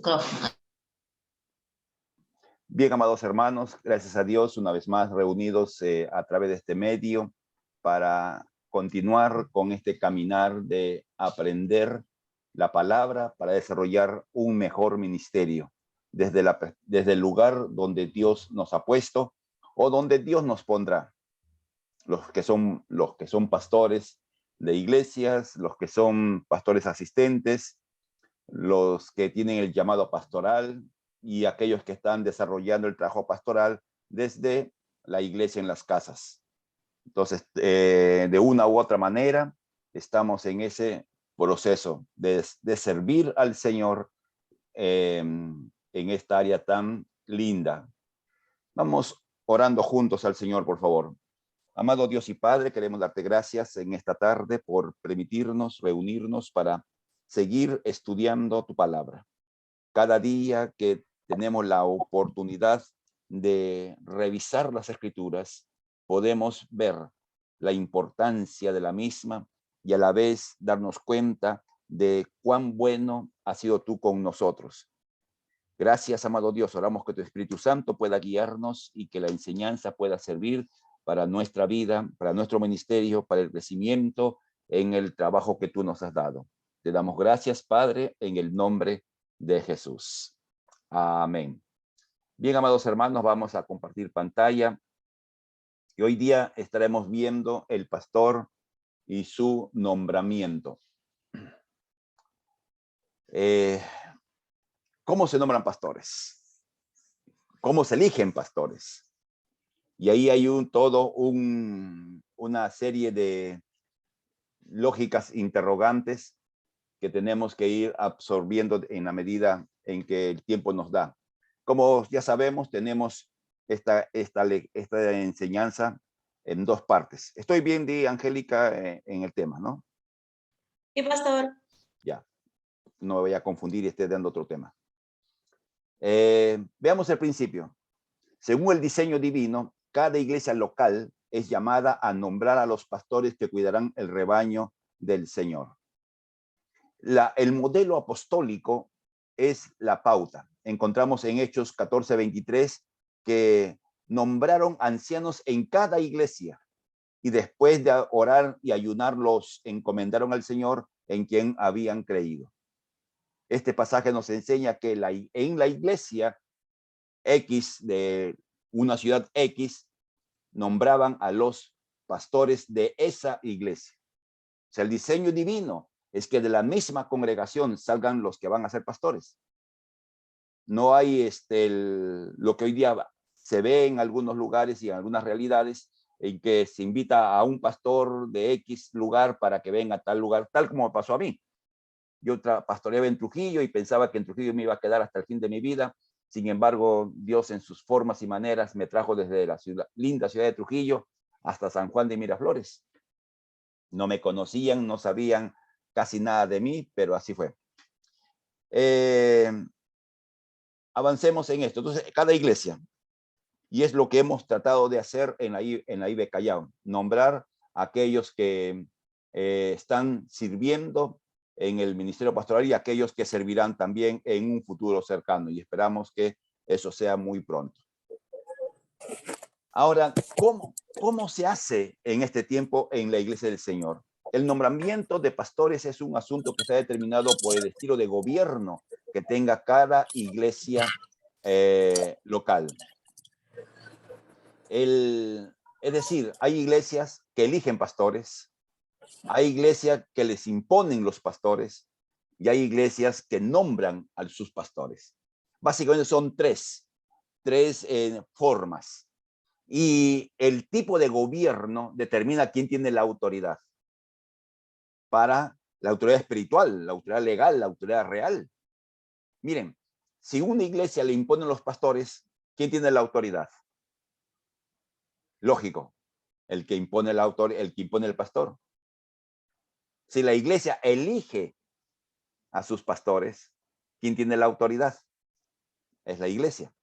micrófono. Bien, amados hermanos, gracias a Dios, una vez más reunidos a través de este medio para continuar con este caminar de aprender la palabra para desarrollar un mejor ministerio desde el lugar donde Dios nos ha puesto o donde Dios nos pondrá. Los que son pastores de iglesias, los que son pastores asistentes, los que tienen el llamado pastoral y aquellos que están desarrollando el trabajo pastoral desde la iglesia en las casas. Entonces, de una u otra manera, estamos en ese proceso de servir al Señor en esta área tan linda. Vamos orando juntos al Señor, por favor. Amado Dios y Padre, queremos darte gracias en esta tarde por permitirnos reunirnos para seguir estudiando tu palabra. Cada día que tenemos la oportunidad de revisar las Escrituras, podemos ver la importancia de la misma y a la vez darnos cuenta de cuán bueno has sido tú con nosotros. Gracias, amado Dios. Oramos que tu Espíritu Santo pueda guiarnos y que la enseñanza pueda servir para nuestra vida, para nuestro ministerio, para el crecimiento en el trabajo que tú nos has dado. Te damos gracias, Padre, en el nombre de Jesús. Amén. Bien, amados hermanos, vamos a compartir pantalla. Y hoy día estaremos viendo el pastor y su nombramiento. ¿Cómo se nombran pastores? ¿Cómo se eligen pastores? Y ahí hay una serie de lógicas interrogantes que tenemos que ir absorbiendo en la medida en que el tiempo nos da. Como ya sabemos, tenemos esta enseñanza en dos partes. Estoy bien, Angélica, en el tema, ¿no? Sí, pastor. Ya, no me voy a confundir y esté dando otro tema. Veamos el principio. Según el diseño divino, cada iglesia local es llamada a nombrar a los pastores que cuidarán el rebaño del Señor. El modelo apostólico es la pauta. Encontramos en Hechos 14:23 que nombraron ancianos en cada iglesia y después de orar y ayunar los encomendaron al Señor en quien habían creído. Este pasaje nos enseña que en la iglesia X de una ciudad X nombraban a los pastores de esa iglesia. O sea, el diseño divino es que de la misma congregación salgan los que van a ser pastores. No hay lo que hoy día se ve en algunos lugares y en algunas realidades en que se invita a un pastor de X lugar para que venga a tal lugar, tal como me pasó a mí. Yo pastoreaba en Trujillo y pensaba que en Trujillo me iba a quedar hasta el fin de mi vida. Sin embargo, Dios en sus formas y maneras me trajo desde la linda ciudad de Trujillo hasta San Juan de Miraflores. No me conocían, no sabían casi nada de mí, pero así fue. Avancemos en esto. Entonces, cada iglesia, y es lo que hemos tratado de hacer en la IBE Callao, nombrar a aquellos que están sirviendo en el ministerio pastoral y aquellos que servirán también en un futuro cercano, y esperamos que eso sea muy pronto. Ahora, ¿cómo se hace en este tiempo en la Iglesia del Señor? El nombramiento de pastores es un asunto que está determinado por el estilo de gobierno que tenga cada iglesia local. Es decir, hay iglesias que eligen pastores, hay iglesias que les imponen los pastores y hay iglesias que nombran a sus pastores. Básicamente son tres formas. Y el tipo de gobierno determina quién tiene la autoridad. Para la autoridad espiritual, la autoridad legal, la autoridad real. Miren, si una iglesia le imponen los pastores, ¿quién tiene la autoridad? Lógico, el que impone el pastor. Si la iglesia elige a sus pastores, ¿quién tiene la autoridad? Es la iglesia.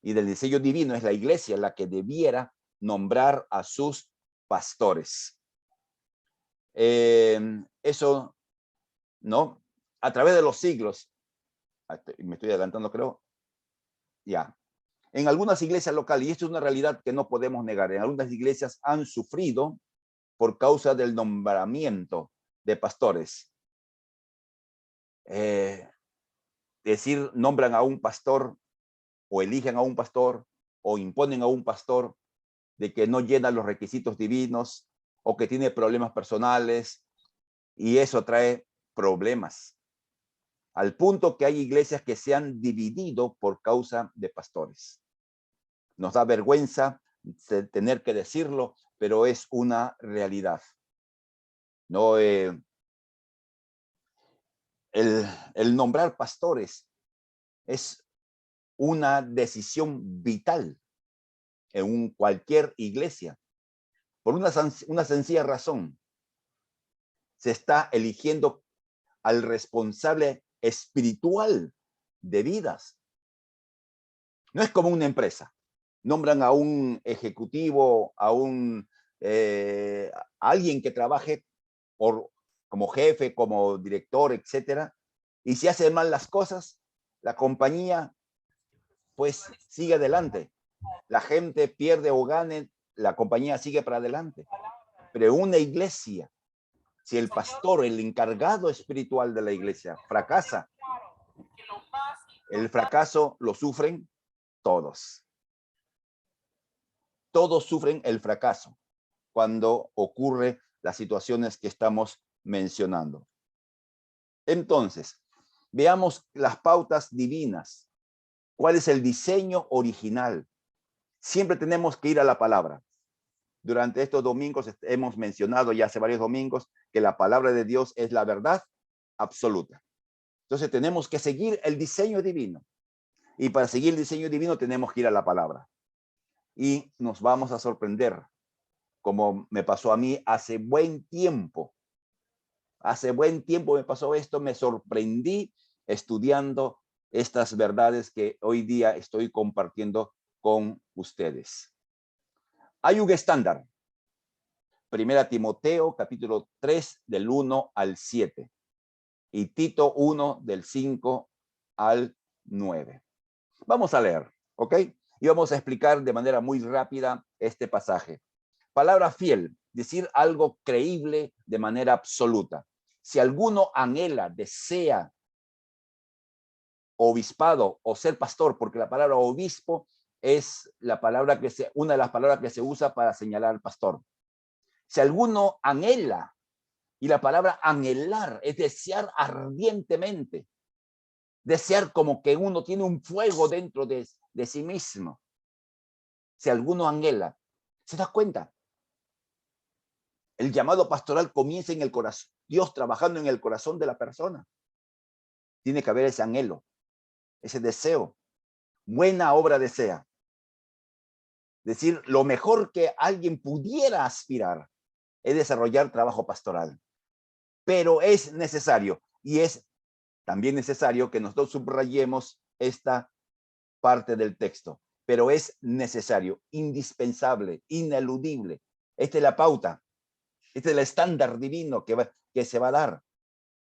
Y del diseño divino es la iglesia la que debiera nombrar a sus pastores. Eso, ¿no? A través de los siglos, Me estoy adelantando, creo. Ya. En algunas iglesias locales, y esto es una realidad que no podemos negar, en algunas iglesias han sufrido por causa del nombramiento de pastores. Decir, nombran a un pastor o eligen a un pastor o imponen a un pastor de que no llena los requisitos divinos o que tiene problemas personales, y eso trae problemas. Al punto que hay iglesias que se han dividido por causa de pastores. Nos da vergüenza tener que decirlo, pero es una realidad. No, el nombrar pastores es una decisión vital en cualquier iglesia, por una sencilla razón. Se está eligiendo al responsable espiritual de vidas. No es como una empresa. Nombran a un ejecutivo, a alguien que trabaje como jefe, como director, etcétera, y si hace mal las cosas, la compañía pues sigue adelante. La gente pierde o gane, la compañía sigue para adelante. Pero una iglesia, si el pastor, el encargado espiritual de la iglesia fracasa, el fracaso lo sufren todos. Todos sufren el fracaso cuando ocurre las situaciones que estamos mencionando. Entonces, veamos las pautas divinas. ¿Cuál es el diseño original? Siempre tenemos que ir a la palabra. Durante estos domingos hemos mencionado ya hace varios domingos que la palabra de Dios es la verdad absoluta. Entonces tenemos que seguir el diseño divino. Y para seguir el diseño divino tenemos que ir a la palabra. Y nos vamos a sorprender, como me pasó a mí hace buen tiempo. Hace buen tiempo me pasó esto, me sorprendí estudiando estas verdades que hoy día estoy compartiendo con ustedes. Hay un estándar. Primera Timoteo, capítulo 3, del 1 al 7. Y Tito 1, del 5 al 9. Vamos a leer, ¿ok? Y vamos a explicar de manera muy rápida este pasaje. Palabra fiel, decir algo creíble de manera absoluta. Si alguno anhela, desea obispado o ser pastor, porque la palabra obispo es una de las palabras que se usa para señalar al pastor. Si alguno anhela, y la palabra anhelar es desear ardientemente, desear como que uno tiene un fuego dentro de sí mismo. Si alguno anhela, ¿se da cuenta? El llamado pastoral comienza en el corazón, Dios trabajando en el corazón de la persona. Tiene que haber ese anhelo, ese deseo. Buena obra desea. Decir, lo mejor que alguien pudiera aspirar es desarrollar trabajo pastoral. Pero es necesario, y es también necesario que nosotros subrayemos esta parte del texto. Pero es necesario, indispensable, ineludible. Esta es la pauta. Este es el estándar divino que se va a dar.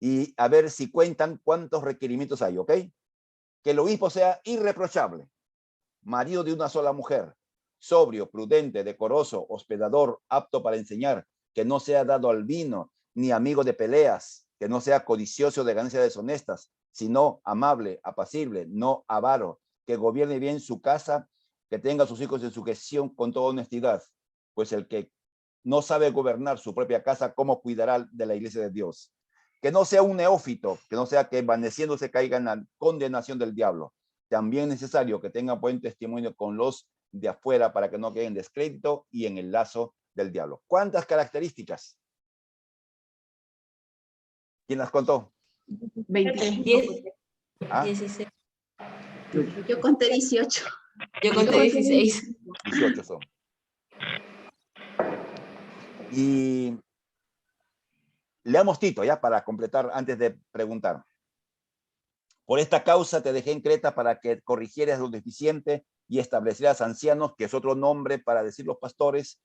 Y a ver si cuentan cuántos requerimientos hay, ¿ok? Que el obispo sea irreprochable, marido de una sola mujer, sobrio, prudente, decoroso, hospedador, apto para enseñar, que no sea dado al vino, ni amigo de peleas, que no sea codicioso de ganancias deshonestas, sino amable, apacible, no avaro, que gobierne bien su casa, que tenga a sus hijos en sujeción con toda honestidad, pues el que no sabe gobernar su propia casa, ¿cómo cuidará de la iglesia de Dios? Que no sea un neófito, que no sea que envaneciéndose caiga en la condenación del diablo. También es necesario que tenga buen testimonio con los de afuera para que no queden en descrédito y en el lazo del diablo. ¿Cuántas características? ¿Quién las contó? 25. ¿Ah? 16. Yo conté 18. Yo conté 16. 18 son. Y leamos Tito, ya, para completar antes de preguntar. Por esta causa te dejé en Creta para que corrigieras lo deficiente y establecieras ancianos, que es otro nombre para decir los pastores.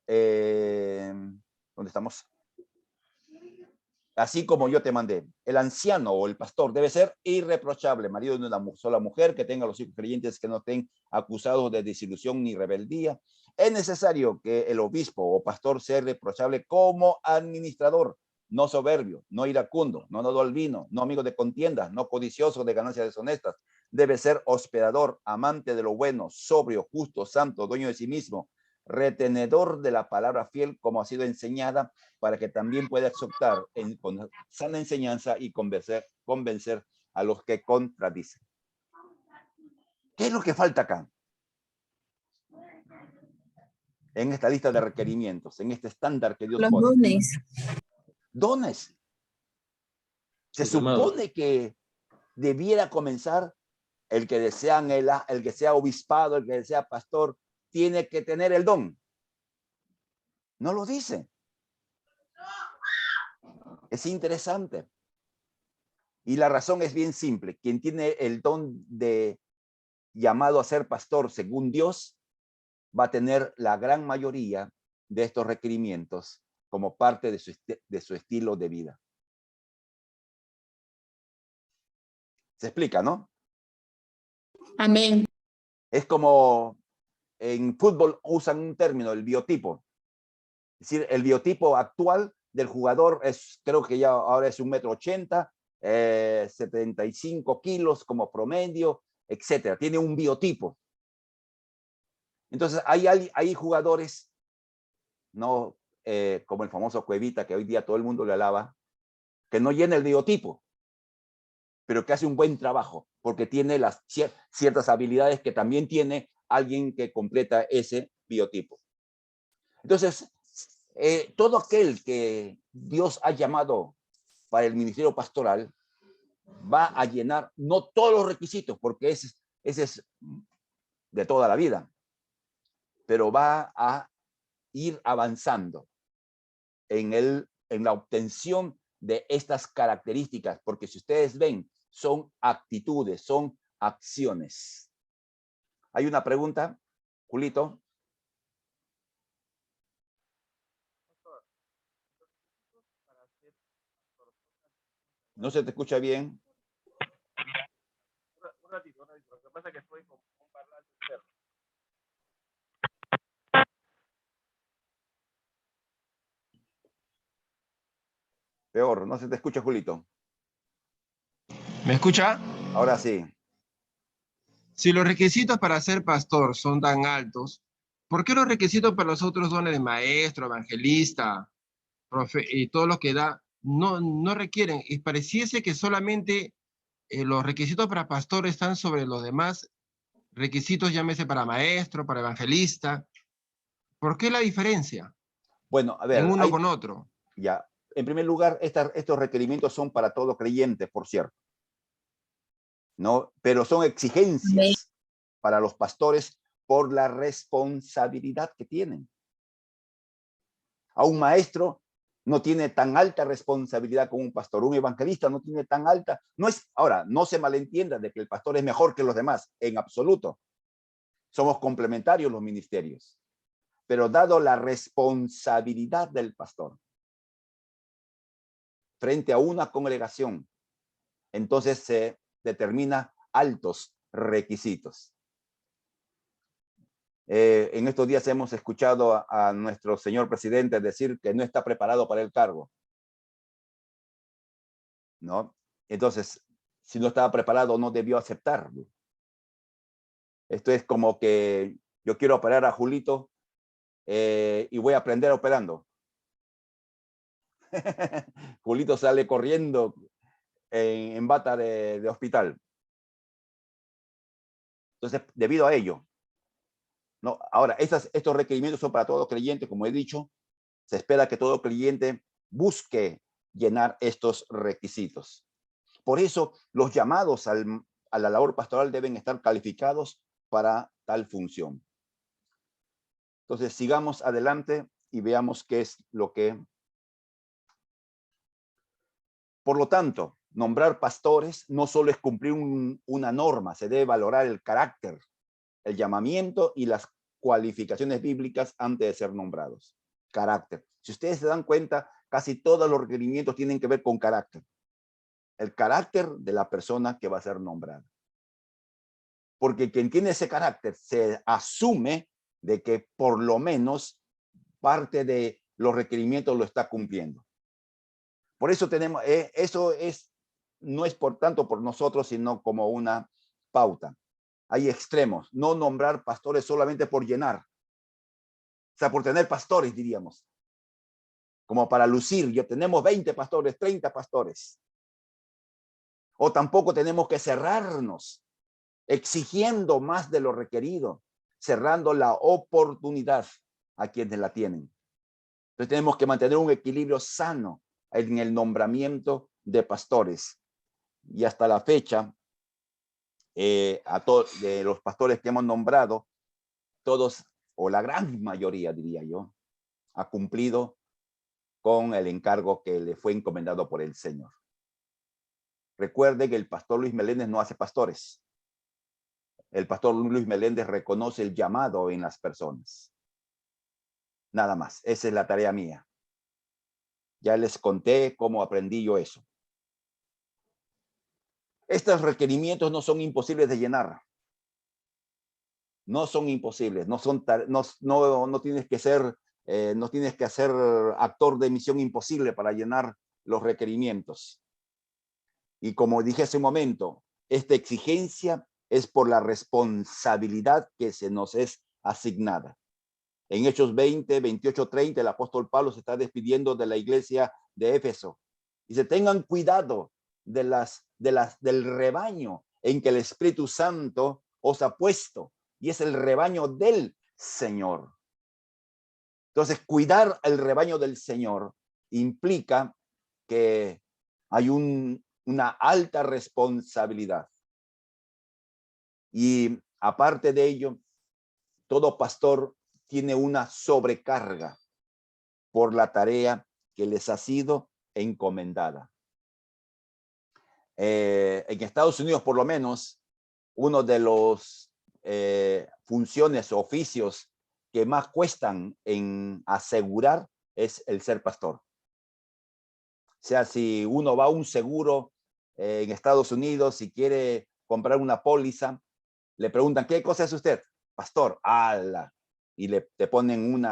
¿Dónde estamos? así como yo te mandé. El anciano o el pastor debe ser irreprochable, marido de una sola mujer, que tenga los hijos creyentes que no estén acusados de desilusión ni rebeldía. Es necesario que el obispo o pastor sea irreprochable como administrador, no soberbio, no iracundo, no nodo al vino, no amigo de contiendas, no codicioso de ganancias deshonestas. Debe ser hospedador, amante de lo bueno, sobrio, justo, santo, dueño de sí mismo, retenedor de la palabra fiel como ha sido enseñada, para que también pueda exhortar con sana enseñanza y convencer a los que contradicen. ¿Qué es lo que falta acá? En esta lista de requerimientos, en este estándar que Dios Los pone. dones. Dones. Se supone que debiera comenzar el que desea el que sea obispado, el que sea pastor, tiene que tener el don. No lo dice. Es interesante. Y la razón es bien simple. Quien tiene el don de llamado a ser pastor según Dios, va a tener la gran mayoría de estos requerimientos como parte de su estilo de vida. ¿Se explica, no? Amén. Es como en fútbol usan un término, el biotipo. Es decir, el biotipo actual del jugador es, creo que ya ahora es 1,80 m, 75 kilos como promedio, etcétera. Tiene un biotipo. Entonces, hay jugadores, no como el famoso Cuevita, que hoy día todo el mundo le alaba, que no llena el biotipo, pero que hace un buen trabajo, porque tiene las ciertas habilidades que también tiene alguien que completa ese biotipo. Entonces, todo aquel que Dios ha llamado para el ministerio pastoral va a llenar, no todos los requisitos, porque ese es de toda la vida, pero va a ir avanzando en la obtención de estas características, porque si ustedes ven, son actitudes, son acciones. ¿Hay una pregunta, Julito? ¿No se te escucha bien? Un ratito. Lo que pasa es que estoy con un parlante externo. Peor, no se te escucha, Julito. ¿Me escucha? Ahora sí. Si los requisitos para ser pastor son tan altos, ¿por qué los requisitos para los otros dones de maestro, evangelista, profe y todo lo que da no requieren? Y pareciese que solamente los requisitos para pastor están sobre los demás requisitos, llámese para maestro, para evangelista. ¿Por qué la diferencia Bueno, a en ver, uno con otro? ya. En primer lugar, estos requerimientos son para todo creyente, por cierto, ¿no? Pero son exigencias para los pastores por la responsabilidad que tienen. A un maestro no tiene tan alta responsabilidad como un pastor. Un evangelista no tiene tan alta. Ahora, no se malentienda de que el pastor es mejor que los demás, en absoluto. Somos complementarios los ministerios. Pero dado la responsabilidad del pastor frente a una congregación, entonces se determina altos requisitos. En estos días hemos escuchado a nuestro señor presidente decir que no está preparado para el cargo, ¿no? Entonces, si no estaba preparado, no debió aceptarlo. Esto es como que yo quiero operar a Julito y voy a aprender operando. Julito sale corriendo en bata de hospital. Entonces, debido a ello, ¿no? Ahora, estos requerimientos son para todo creyente, como he dicho. Se espera que todo creyente busque llenar estos requisitos. Por eso, los llamados a la labor pastoral deben estar calificados para tal función. Entonces, sigamos adelante y veamos qué es lo que... Por lo tanto, nombrar pastores no solo es cumplir una norma, se debe valorar el carácter, el llamamiento y las cualificaciones bíblicas antes de ser nombrados. Carácter. Si ustedes se dan cuenta, casi todos los requerimientos tienen que ver con carácter. El carácter de la persona que va a ser nombrada. Porque quien tiene ese carácter se asume de que por lo menos parte de los requerimientos lo está cumpliendo. Por eso tenemos, no es por tanto por nosotros, sino como una pauta. Hay extremos, no nombrar pastores solamente por llenar. O sea, por tener pastores, diríamos. Como para lucir, ya tenemos 20 pastores, 30 pastores. O tampoco tenemos que cerrarnos, exigiendo más de lo requerido, cerrando la oportunidad a quienes la tienen. Entonces tenemos que mantener un equilibrio sano en el nombramiento de pastores. Y hasta la fecha, a todos de los pastores que hemos nombrado, todos, o la gran mayoría, diría yo, ha cumplido con el encargo que le fue encomendado por el Señor. Recuerde que el pastor Luis Meléndez no hace pastores. El pastor Luis Meléndez reconoce el llamado en las personas. Nada más. Esa es la tarea mía. Ya les conté cómo aprendí yo eso. Estos requerimientos no son imposibles de llenar. No son imposibles. No tienes que ser, no tienes que ser actor de Misión Imposible para llenar los requerimientos. Y como dije hace un momento, esta exigencia es por la responsabilidad que se nos es asignada. En Hechos 20, 28, 30, el apóstol Pablo se está despidiendo de la iglesia de Éfeso. Dice, tengan cuidado del rebaño en que el Espíritu Santo os ha puesto, y es el rebaño del Señor. Entonces, cuidar el rebaño del Señor implica que hay una alta responsabilidad. Y aparte de ello, todo pastor tiene una sobrecarga por la tarea que les ha sido encomendada. En Estados Unidos, por lo menos, uno de los funciones o oficios que más cuestan en asegurar es el ser pastor. O sea, si uno va a un seguro en Estados Unidos, si quiere comprar una póliza, le preguntan, ¿qué cosa es usted? Pastor. ¡Ala! Y te ponen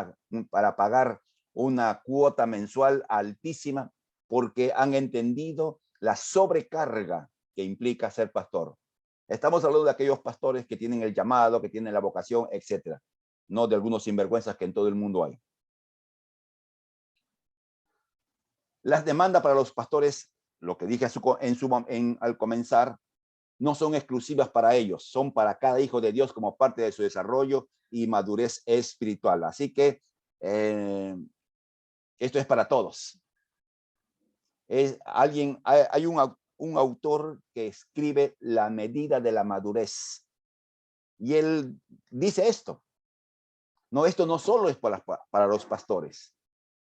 para pagar una cuota mensual altísima porque han entendido la sobrecarga que implica ser pastor. Estamos hablando de aquellos pastores que tienen el llamado, que tienen la vocación, etcétera. No de algunos sinvergüenzas que en todo el mundo hay. Las demandas para los pastores, lo que dije al comenzar, no son exclusivas para ellos, son para cada hijo de Dios como parte de su desarrollo y madurez espiritual. Así que esto es para todos. Hay un autor que escribe La medida de la madurez. Y él dice esto. No, esto no solo es para los pastores.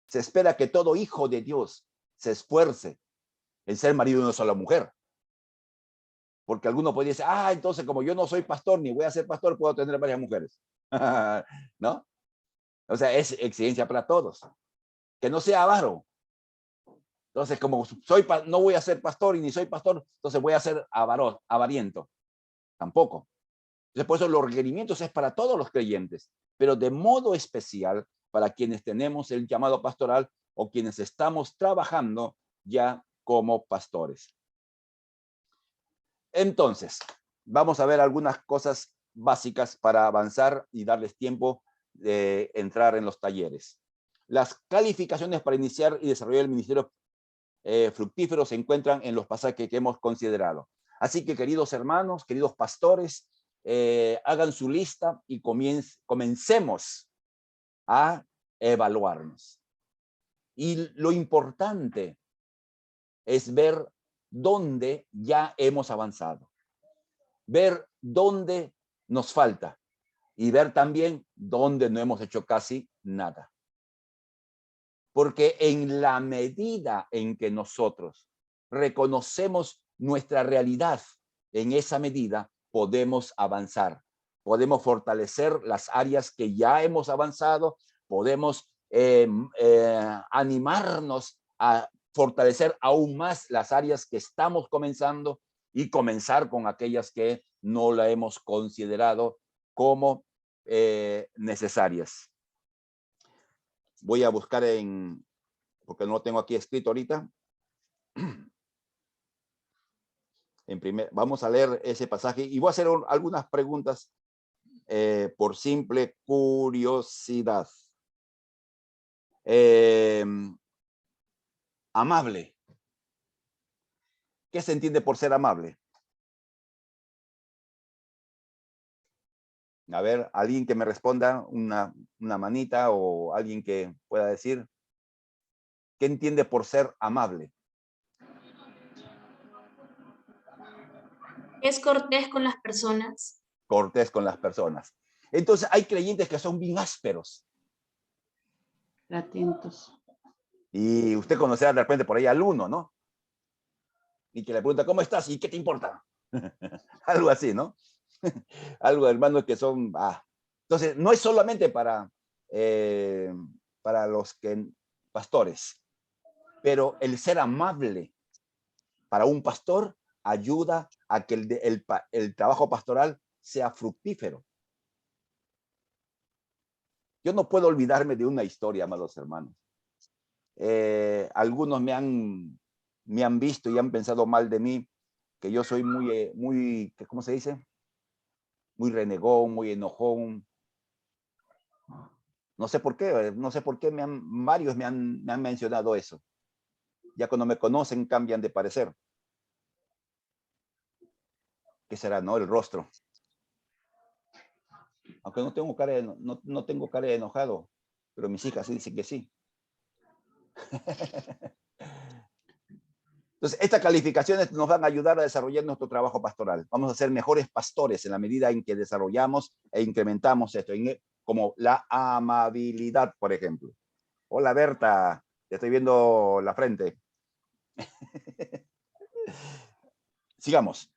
Se espera que todo hijo de Dios se esfuerce en ser marido de una sola mujer. Porque alguno puede decir, entonces como yo no soy pastor ni voy a ser pastor, puedo tener varias mujeres. ¿No? O sea, es exigencia para todos. Que no sea avaro. Entonces, como no voy a ser pastor y ni soy pastor, entonces voy a ser avariento. Tampoco. Entonces, por eso los requerimientos es para todos los creyentes, pero de modo especial para quienes tenemos el llamado pastoral o quienes estamos trabajando ya como pastores. Entonces, vamos a ver algunas cosas básicas para avanzar y darles tiempo de entrar en los talleres. Las calificaciones para iniciar y desarrollar el ministerio fructífero se encuentran en los pasajes que hemos considerado. Así que, queridos hermanos, queridos pastores, hagan su lista y comencemos a evaluarnos. Y lo importante es ver dónde ya hemos avanzado, ver dónde nos falta y ver también dónde no hemos hecho casi nada. Porque en la medida en que nosotros reconocemos nuestra realidad, en esa medida podemos avanzar, podemos fortalecer las áreas que ya hemos avanzado, podemos animarnos a fortalecer aún más las áreas que estamos comenzando y comenzar con aquellas que no la hemos considerado como necesarias. Voy a buscar porque no lo tengo aquí escrito ahorita. Vamos a leer ese pasaje y voy a hacer algunas preguntas por simple curiosidad. Amable. ¿Qué se entiende por ser amable? A ver, alguien que me responda, una manita o alguien que pueda decir, ¿qué entiende por ser amable? Es cortés con las personas. Cortés con las personas. Entonces hay creyentes que son bien ásperos. Atentos. Y usted conocerá de repente por ahí al uno, ¿no? Y que le pregunta, ¿cómo estás? ¿Y qué te importa? Algo así, ¿no? Algo, hermanos, que son... Entonces, no es solamente para los pastores, pero el ser amable para un pastor ayuda a que el trabajo pastoral sea fructífero. Yo no puedo olvidarme de una historia, amados hermanos. Algunos me han visto y han pensado mal de mí, que yo soy muy, ¿cómo se dice? Muy renegón, muy enojón. No sé por qué varios me han mencionado eso. Ya cuando me conocen cambian de parecer. ¿Qué será, no? El rostro. Aunque no tengo cara de enojado, pero mis hijas sí dicen que sí. Entonces, estas calificaciones nos van a ayudar a desarrollar nuestro trabajo pastoral. Vamos a ser mejores pastores en la medida en que desarrollamos e incrementamos esto, como la amabilidad, por ejemplo. Hola, Berta, te estoy viendo la frente. Sigamos.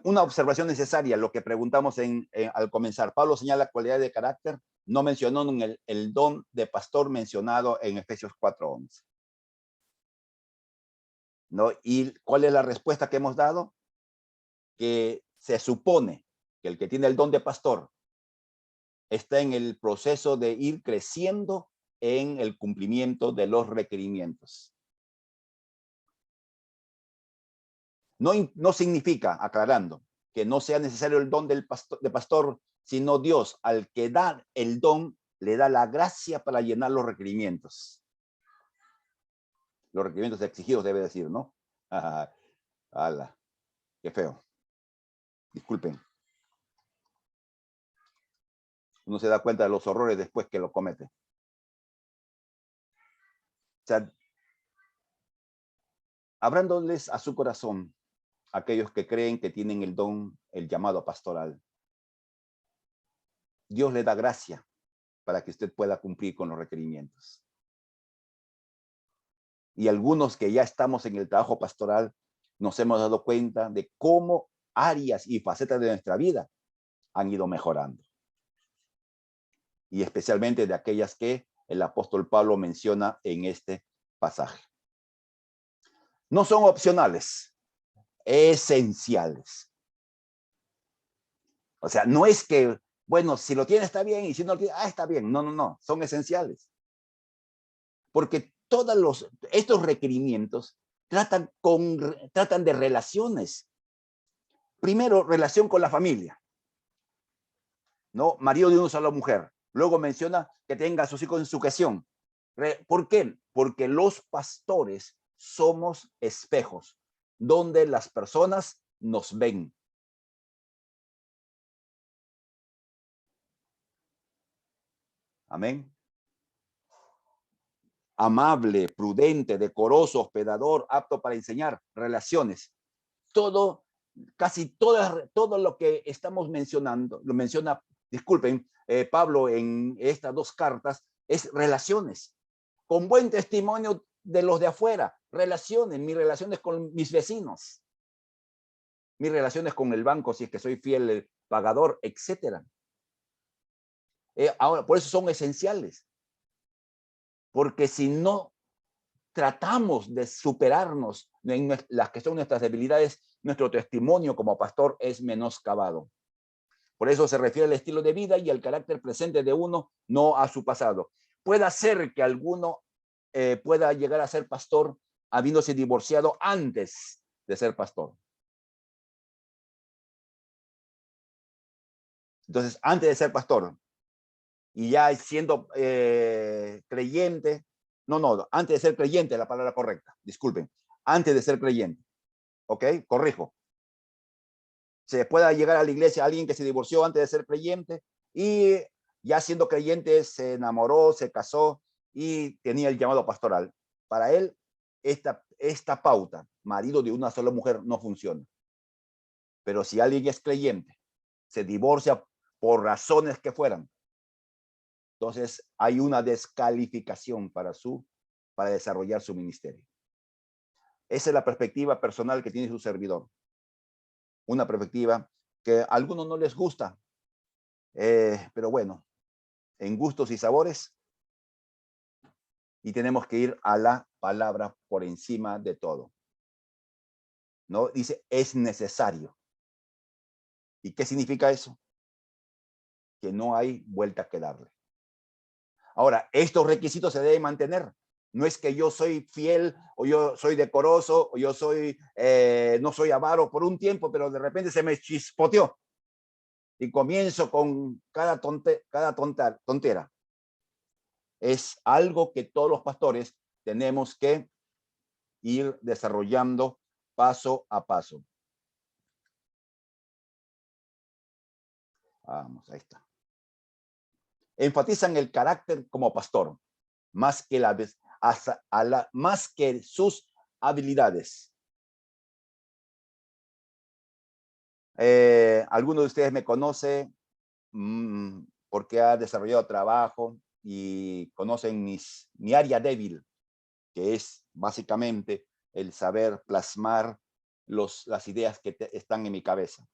Una observación necesaria, lo que preguntamos al comenzar. Pablo señala cualidades de carácter, no mencionó el don de pastor mencionado en Efesios 4:11. ¿No? ¿Y cuál es la respuesta que hemos dado? Que se supone que el que tiene el don de pastor está en el proceso de ir creciendo en el cumplimiento de los requerimientos. No significa, aclarando, que no sea necesario el don de pastor, sino Dios, al que da el don, le da la gracia para llenar los requerimientos. Los requerimientos exigidos, debe decir, ¿no? ¡Hala! ¡Qué feo! Disculpen. Uno se da cuenta de los horrores después que lo comete. O sea, abrándoles a su corazón aquellos que creen que tienen el don, el llamado pastoral. Dios le da gracia para que usted pueda cumplir con los requerimientos. Y algunos que ya estamos en el trabajo pastoral, nos hemos dado cuenta de cómo áreas y facetas de nuestra vida han ido mejorando. Y especialmente de aquellas que el apóstol Pablo menciona en este pasaje. No son opcionales, esenciales. O sea, no es que, bueno, si lo tiene está bien y si no lo tiene, está bien. No, son esenciales. Porque estos requerimientos tratan de relaciones. Primero, relación con la familia. ¿No? Marido de una sola mujer. Luego menciona que tenga a sus hijos en sujeción. ¿Por qué? Porque los pastores somos espejos donde las personas nos ven. Amén. Amable, prudente, decoroso, hospedador, apto para enseñar, relaciones. Casi todo lo que estamos mencionando, lo menciona, disculpen, Pablo en estas dos cartas, es relaciones. Con buen testimonio de los de afuera, relaciones, mis relaciones con mis vecinos, mis relaciones con el banco, si es que soy fiel pagador, etcétera. Ahora, por eso son esenciales. Porque si no tratamos de superarnos en las que son nuestras debilidades, nuestro testimonio como pastor es menoscabado. Por eso se refiere al estilo de vida y al carácter presente de uno, no a su pasado. Puede ser que alguno pueda llegar a ser pastor habiéndose divorciado antes de ser pastor. Entonces, antes de ser pastor y ya siendo creyente, antes de ser creyente es la palabra correcta, disculpen, antes de ser creyente, ¿ok? Corrijo. Se pueda llegar a la iglesia alguien que se divorció antes de ser creyente y ya siendo creyente se enamoró, se casó y tenía el llamado pastoral. Para él, esta pauta, marido de una sola mujer, no funciona. Pero si alguien es creyente, se divorcia por razones que fueran, entonces hay una descalificación para desarrollar su ministerio. Esa es la perspectiva personal que tiene su servidor. Una perspectiva que a algunos no les gusta, pero bueno, en gustos y sabores, y tenemos que ir a la palabra por encima de todo. ¿No? Dice, es necesario. ¿Y qué significa eso? Que no hay vuelta que darle. Ahora, estos requisitos se deben mantener. No es que yo soy fiel o yo soy decoroso o yo soy no soy avaro por un tiempo, pero de repente se me chispoteó y comienzo con cada tontera. Es algo que todos los pastores tenemos que ir desarrollando paso a paso. Vamos, ahí está. Enfatizan el carácter como pastor, más que más que sus habilidades. Algunos de ustedes me conocen porque ha desarrollado trabajo y conocen mi área débil, que es básicamente el saber plasmar las ideas que están en mi cabeza.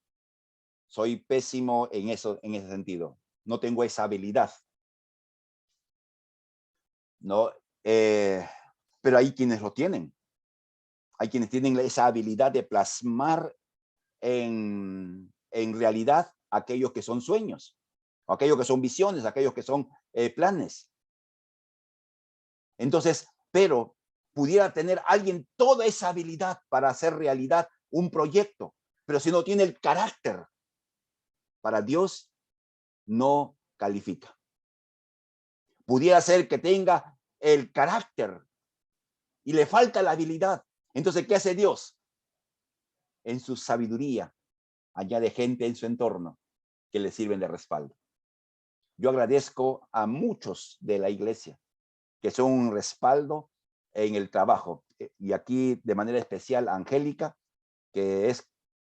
Soy pésimo en ese sentido. No tengo esa habilidad. ¿No? Pero hay quienes lo tienen. Hay quienes tienen esa habilidad de plasmar en realidad aquellos que son sueños, aquellos que son visiones, aquellos que son planes. Entonces, pero pudiera tener alguien toda esa habilidad para hacer realidad un proyecto, pero si no tiene el carácter, para Dios no califica. Pudiera ser que tenga el carácter y le falta la habilidad. Entonces, ¿qué hace Dios? En su sabiduría, añade gente en su entorno que le sirven de respaldo. Yo agradezco a muchos de la iglesia que son un respaldo en el trabajo. Y aquí de manera especial Angélica, que es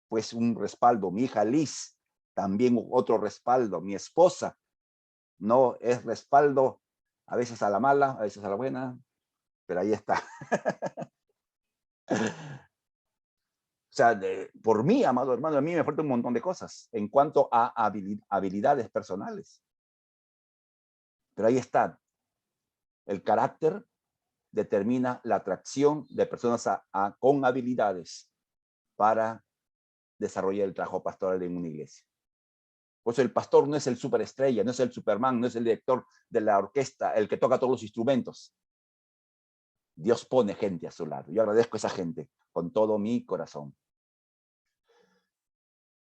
pues un respaldo. Mi hija Liz, también otro respaldo. Mi esposa, no es respaldo a veces a la mala, a veces a la buena, pero ahí está. O sea, por mí, amado hermano, a mí me falta un montón de cosas en cuanto a habilidades personales. Pero ahí está. El carácter determina la atracción de personas con habilidades para desarrollar el trabajo pastoral en una iglesia. Por eso el pastor no es el superestrella, no es el Superman, no es el director de la orquesta, el que toca todos los instrumentos. Dios pone gente a su lado. Yo agradezco a esa gente con todo mi corazón.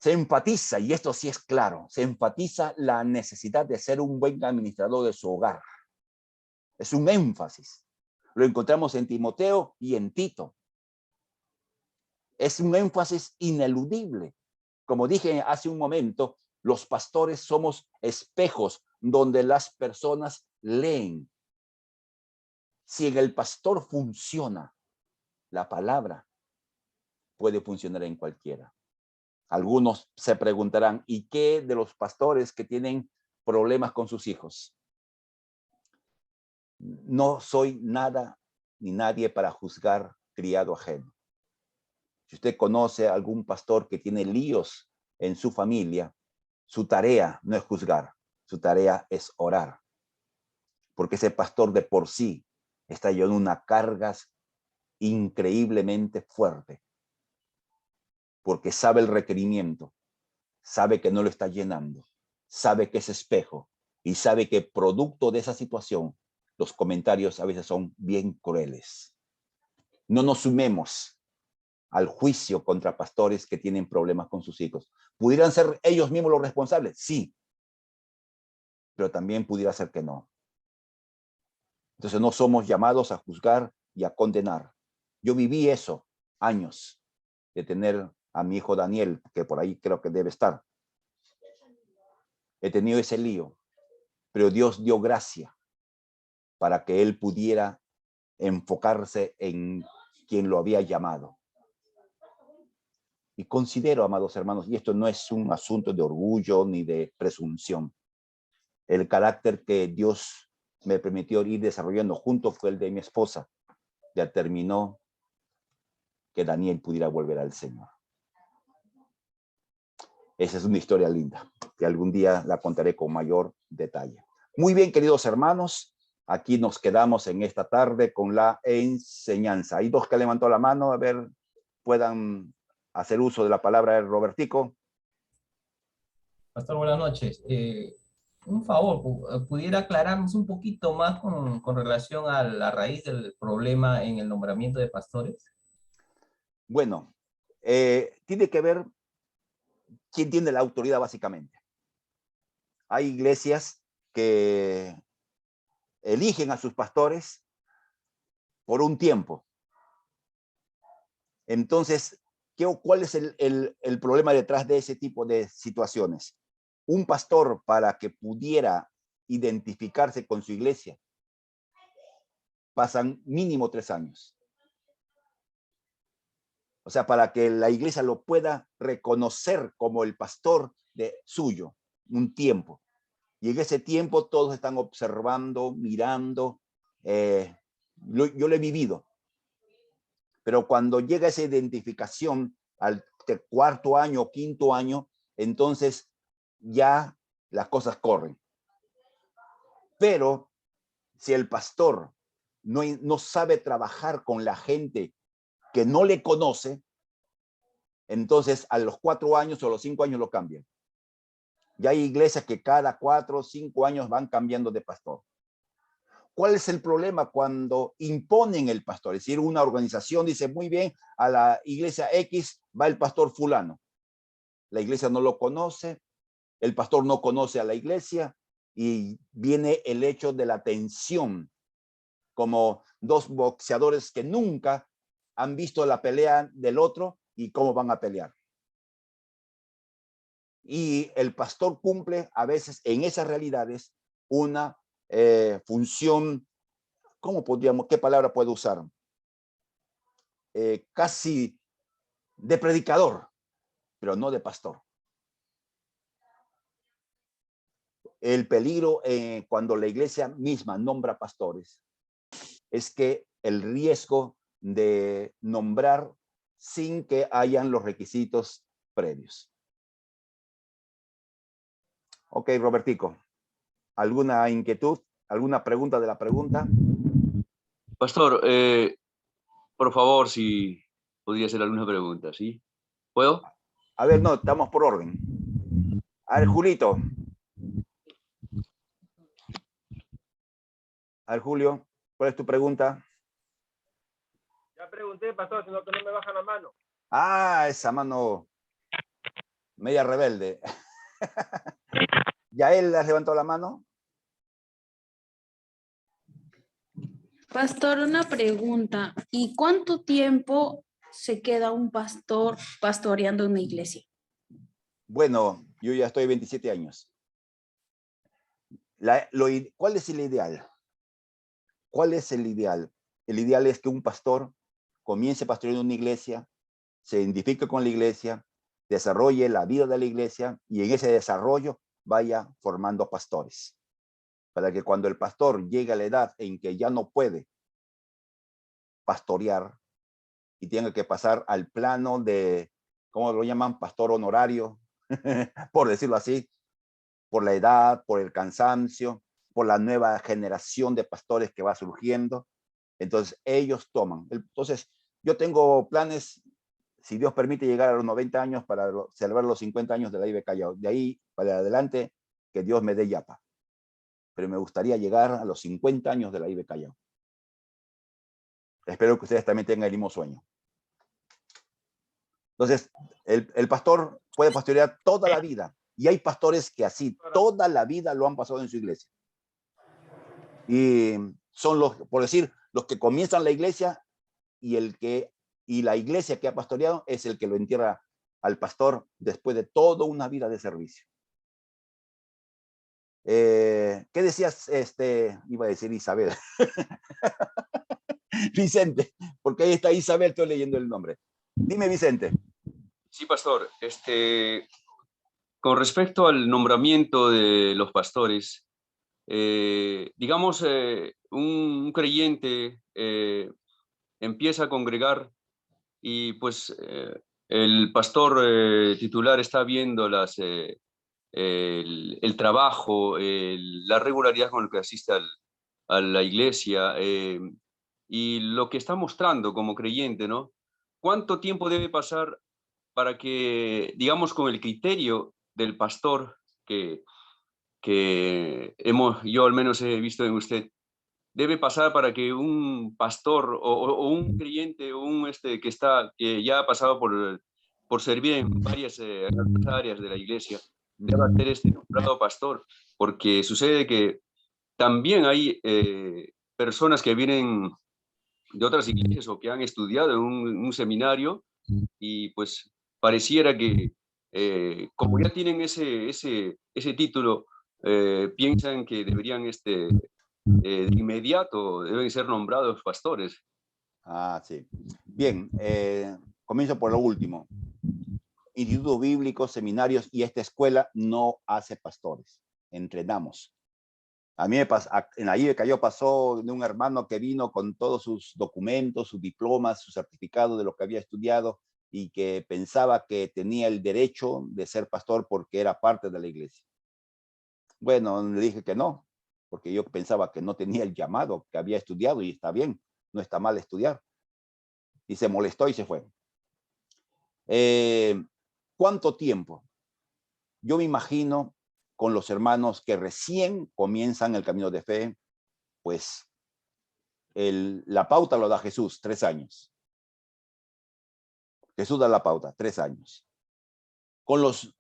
Se enfatiza, y esto sí es claro, se enfatiza la necesidad de ser un buen administrador de su hogar. Es un énfasis. Lo encontramos en Timoteo y en Tito. Es un énfasis ineludible. Como dije hace un momento, los pastores somos espejos donde las personas leen. Si en el pastor funciona, la palabra puede funcionar en cualquiera. Algunos se preguntarán, ¿y qué de los pastores que tienen problemas con sus hijos? No soy nada ni nadie para juzgar criado ajeno. Si usted conoce a algún pastor que tiene líos en su familia, su tarea no es juzgar, Su tarea es orar, porque ese pastor de por sí está llevando una carga increíblemente fuerte, porque sabe el requerimiento, sabe que no lo está llenando, sabe que es espejo y sabe que producto de esa situación, los comentarios a veces son bien crueles. No nos sumemos al juicio contra pastores que tienen problemas con sus hijos. ¿Pudieran ser ellos mismos los responsables? Sí, pero también pudiera ser que no. Entonces no somos llamados a juzgar y a condenar. Yo viví eso, años, de tener a mi hijo Daniel, que por ahí creo que debe estar. He tenido ese lío, pero Dios dio gracia para que él pudiera enfocarse en quien lo había llamado. Y considero, amados hermanos, y esto no es un asunto de orgullo ni de presunción, el carácter que Dios me permitió ir desarrollando junto fue el de mi esposa. Ya terminó que Daniel pudiera volver al Señor. Esa es una historia linda, que algún día la contaré con mayor detalle. Muy bien, queridos hermanos, aquí nos quedamos en esta tarde con la enseñanza. Hay dos que levantó la mano, a ver, puedan hacer uso de la palabra de Robertico. Pastor, buenas noches. Un favor, ¿pudiera aclararnos un poquito más con relación a la raíz del problema en el nombramiento de pastores? Bueno, tiene que ver quién tiene la autoridad básicamente. Hay iglesias que eligen a sus pastores por un tiempo. Entonces, ¿cuál es el problema detrás de ese tipo de situaciones? Un pastor, para que pudiera identificarse con su iglesia, pasan mínimo 3 años. O sea, para que la iglesia lo pueda reconocer como el pastor de suyo, un tiempo. Y en ese tiempo todos están observando, mirando. Yo lo he vivido. Pero cuando llega esa identificación al 4.º año, 5.º año, entonces ya las cosas corren. Pero si el pastor no sabe trabajar con la gente que no le conoce, entonces a los 4 años o los 5 años lo cambian. Ya hay iglesias que cada 4 o 5 años van cambiando de pastor. ¿Cuál es el problema cuando imponen el pastor? Es decir, una organización dice, muy bien, a la iglesia X va el pastor fulano. La iglesia no lo conoce, el pastor no conoce a la iglesia y viene el hecho de la tensión, como dos boxeadores que nunca han visto la pelea del otro y cómo van a pelear. Y el pastor cumple a veces en esas realidades una función, ¿cómo podríamos, qué palabra puedo usar? Casi de predicador, pero no de pastor. El peligro cuando la iglesia misma nombra pastores es que el riesgo de nombrar sin que hayan los requisitos previos. Ok, Robertico, ¿alguna inquietud? ¿Alguna pregunta de la pregunta? Pastor, por favor, si podría hacer alguna pregunta, ¿sí? ¿Puedo? A ver, no, estamos por orden. A ver, Julito. A ver, Julio, ¿cuál es tu pregunta? Ya pregunté, pastor, sino que no me baja la mano. Ah, esa mano media rebelde. ¿Ya él has levantado la mano? Pastor, una pregunta. ¿Y cuánto tiempo se queda un pastor pastoreando una iglesia? Bueno, yo ya estoy 27 años. ¿Cuál es el ideal? ¿Cuál es el ideal? El ideal es que un pastor comience pastoreando una iglesia, se identifique con la iglesia, desarrolle la vida de la iglesia y en ese desarrollo vaya formando pastores. Para que cuando el pastor llegue a la edad en que ya no puede pastorear y tenga que pasar al plano de, ¿cómo lo llaman? Pastor honorario, por decirlo así, por la edad, por el cansancio, por la nueva generación de pastores que va surgiendo. Entonces, ellos toman. Entonces, yo tengo planes, si Dios permite, llegar a los 90 años para celebrar los 50 años de la IB Callao. De ahí para adelante, que Dios me dé yapa. Pero me gustaría llegar a los 50 años de la IB Callao. Espero que ustedes también tengan el mismo sueño. Entonces, el pastor puede pastorear toda la vida. Y hay pastores que así, toda la vida lo han pasado en su iglesia. Y son los, por decir, los que comienzan la iglesia y la iglesia que ha pastoreado es el que lo entierra al pastor después de toda una vida de servicio. ¿Qué decías? Iba a decir Isabel. Vicente, porque ahí está Isabel, estoy leyendo el nombre. Dime, Vicente. Sí, pastor. Con respecto al nombramiento de los pastores, digamos, un creyente empieza a congregar y pues el pastor titular está viendo el trabajo, la regularidad con la que asiste a la iglesia y lo que está mostrando como creyente, ¿no? ¿Cuánto tiempo debe pasar para que, digamos, con el criterio del pastor que yo al menos he visto en usted, debe pasar para que un pastor o un creyente o que ya ha pasado por servir en varias áreas de la iglesia, deba ser nombrado pastor? Porque sucede que también hay personas que vienen de otras iglesias o que han estudiado en un seminario y pues pareciera que como ya tienen ese título, piensan que deberían de inmediato deben ser nombrados pastores. Ah, sí. Bien, comienzo por lo último. Institutos bíblicos, seminarios y esta escuela no hace pastores, entrenamos. A mí en la IBE Callao pasó de un hermano que vino con todos sus documentos, sus diplomas, su certificado de lo que había estudiado y que pensaba que tenía el derecho de ser pastor porque era parte de la iglesia. Bueno, le dije que no, porque yo pensaba que no tenía el llamado, que había estudiado y está bien, no está mal estudiar. Y se molestó y se fue. ¿Cuánto tiempo? Yo me imagino con los hermanos que recién comienzan el camino de fe, pues la pauta lo da Jesús, 3 años. Jesús da la pauta, 3 años. Con los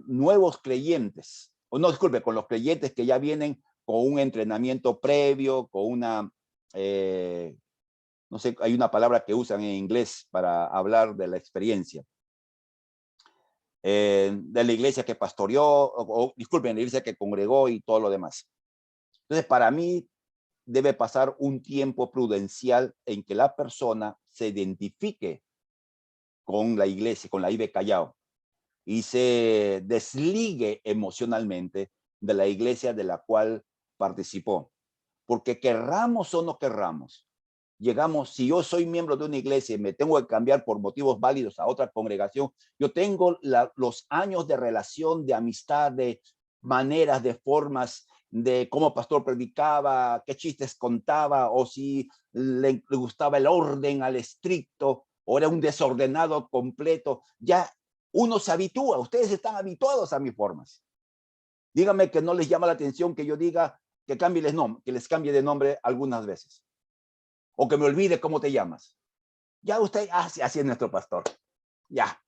nuevos creyentes, o no, disculpe, con los creyentes que ya vienen con un entrenamiento previo, con una, no sé, hay una palabra que usan en inglés para hablar de la experiencia. De la iglesia que pastoreó, disculpen, la iglesia que congregó y todo lo demás. Entonces, para mí, debe pasar un tiempo prudencial en que la persona se identifique con la iglesia, con la IBE Callao, y se desligue emocionalmente de la iglesia de la cual participó. Porque querramos o no querramos, llegamos, si yo soy miembro de una iglesia y me tengo que cambiar por motivos válidos a otra congregación, yo tengo los años de relación, de amistad, de maneras, de formas, de cómo pastor predicaba, qué chistes contaba, o si le gustaba el orden al estricto, o era un desordenado completo. Ya uno se habitúa, ustedes están habituados a mis formas. Díganme que no les llama la atención que yo diga que les cambie de nombre algunas veces. O que me olvide cómo te llamas. Ya usted, así es nuestro pastor. Ya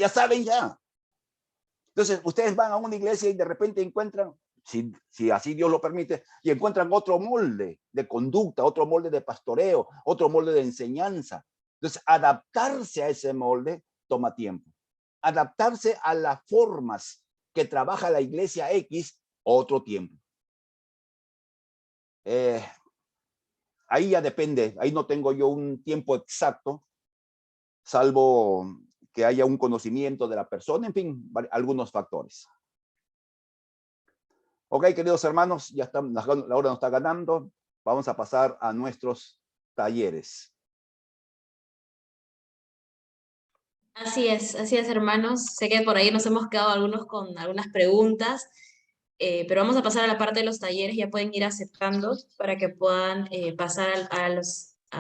saben ya. Entonces, ustedes van a una iglesia y de repente encuentran, si así Dios lo permite, y encuentran otro molde de conducta, otro molde de pastoreo, otro molde de enseñanza. Entonces, adaptarse a ese molde toma tiempo. Adaptarse a las formas que trabaja la iglesia X, otro tiempo. Ahí ya depende, ahí no tengo yo un tiempo exacto, salvo que haya un conocimiento de la persona, en fin, algunos factores. Ok, queridos hermanos, ya está, la hora nos está ganando. Vamos a pasar a nuestros talleres. Así es, hermanos. Sé que por ahí nos hemos quedado algunos con algunas preguntas, pero vamos a pasar a la parte de los talleres. Ya pueden ir aceptando para que puedan pasar a los